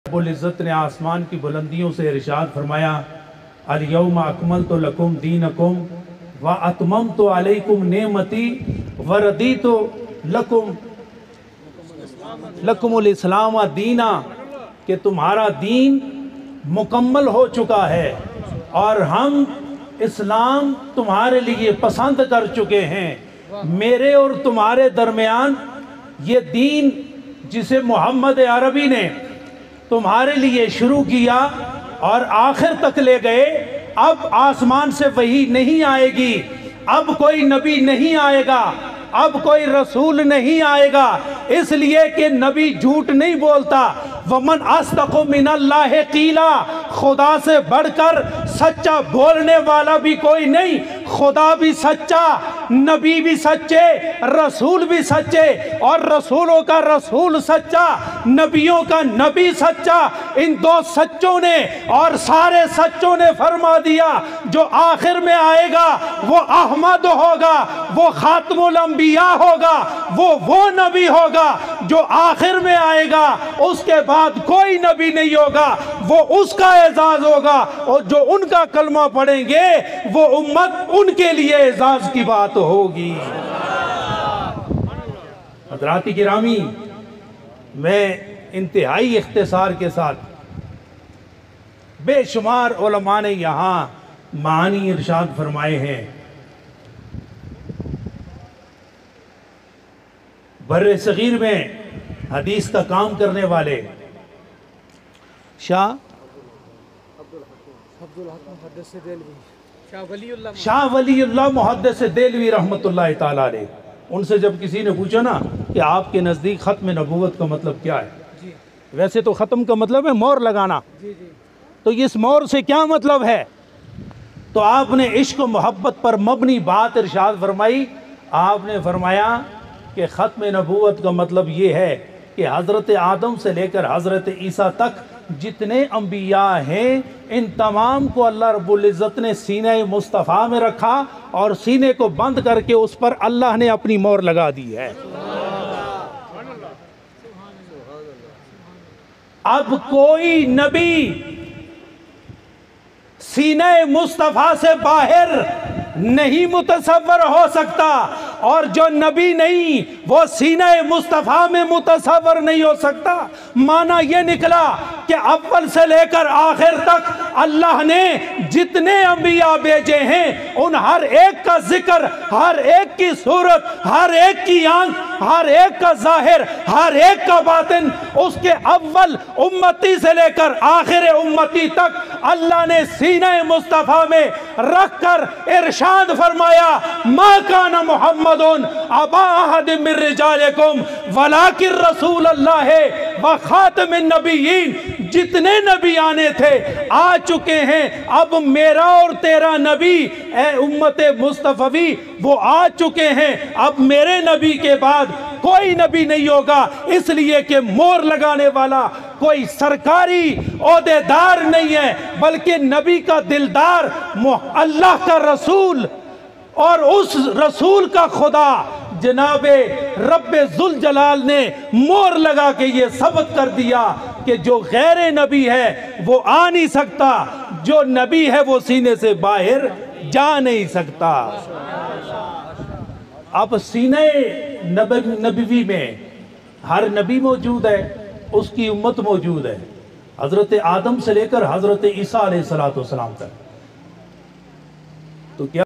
रब्बुल इज़्ज़त ने आसमान की बुलंदियों से इरशाद फरमाया, अल-यौमा अकमलतु लकुम दीनकुम व अतममतु अलैकुम नेमती व रदीतु लकुमुल इस्लाम दीना, कि तुम्हारा दीन मुकम्मल हो चुका है और हम इस्लाम तुम्हारे लिए पसंद कर चुके हैं। मेरे और तुम्हारे दरमियान ये दीन जिसे मोहम्मद अरबी ने तुम्हारे लिए शुरू किया और आखिर तक ले गए, अब आसमान से वही नहीं आएगी, अब कोई नबी नहीं आएगा, अब कोई रसूल नहीं आएगा, इसलिए कि नबी झूठ नहीं बोलता। वमन अस्दक़ु मिनल्लाहि क़ीला, खुदा से बढ़कर सच्चा बोलने वाला भी कोई नहीं। खुदा भी सच्चा, नबी भी सच्चे, रसूल भी सच्चे, और रसूलों का रसूल सच्चा, नबियों का नबी सच्चा। इन दो सच्चों ने और सारे सच्चों ने फरमा दिया, जो आखिर में आएगा वो अहमद होगा, वो खातमुल अंबिया होगा, वो नबी होगा जो आखिर में आएगा। उसके बाद कोई नबी नहीं होगा, वो उसका एजाज होगा, और जो उनका कलमा पढ़ेंगे वो उम्मत उनके लिए एजाज की बात होगी। हज़रात गिरामी, मैं इंतहाई इख्तिसार के साथ, बेशुमार उलमा ने यहाँ मानी इरशाद फरमाए हैं। बर्रे सगीर में हदीस का काम करने वाले शाह वलीउल्लाह मुहद्दिस देलवी रहमतुल्लाह ताला अलैह, उनसे जब किसी ने पूछा ना कि आपके नज़दीक ख़त्म नबूवत का मतलब क्या है, वैसे तो ख़त्म का मतलब है मोहर लगाना, तो इस मोहर से क्या मतलब है, तो आपने इश्क व मोहब्बत पर मबनी बात इरशाद फरमाई। आपने फरमाया कि ख़त्म नबूवत का मतलब ये है कि हज़रत आदम से लेकर हज़रत ईसा तक जितने अंबिया हैं, इन तमाम को अल्लाह रब्बुल इज़्ज़त ने सीने मुस्तफ़ा में रखा और सीने को बंद करके उस पर अल्लाह ने अपनी मोहर लगा दी है। अब कोई नबी सीने मुस्तफ़ा से बाहर नहीं मुतसव्वर हो सकता, और जो नबी नहीं वो सीने मुस्तफ़ा में मुतसव्वर नहीं हो सकता। माना ये निकला कि अव्वल से लेकर आखिर तक अल्लाह ने जितने अंबिया भेजे हैं, उन हर एक का जिक्र, हर एक की सूरत, हर एक की आंख, हर एक का जाहिर, हर एक का बातिन, उसके अव्वल उम्मती से लेकर आखिर उम्मती तक अल्लाह ने सीने मुस्तफ़ा में रख कर इरशाद फरमाया, मा काना मुहम्मदुन अबा अहदिम मिन रिजालिकुम वलाकिन रसूल अल्लाह व खातमिन नबिय्यीन। जितने नबी आने थे आ चुके हैं, अब मेरा और तेरा नबी ए उम्मत मुस्तफ़वी वो आ चुके हैं। अब मेरे नबी के बाद कोई नबी नहीं होगा, इसलिए कि मोहर लगाने वाला कोई सरकारी ओहदेदार नहीं है, बल्कि नबी का दिलदार अल्लाह का रसूल, और उस रसूल का खुदा जनाबे रब्बे जुल जलाल ने मोहर लगा के ये सबत कर दिया कि जो गैर नबी है वो आ नहीं सकता, जो नबी है वो सीने से बाहर जा नहीं सकता। अब सीने नबवी में हर नबी मौजूद है, उसकी उम्मत मौजूद है, हज़रत आदम से लेकर हज़रत ईसा अलैहिस्सलातु वस्सलाम तक। तो क्या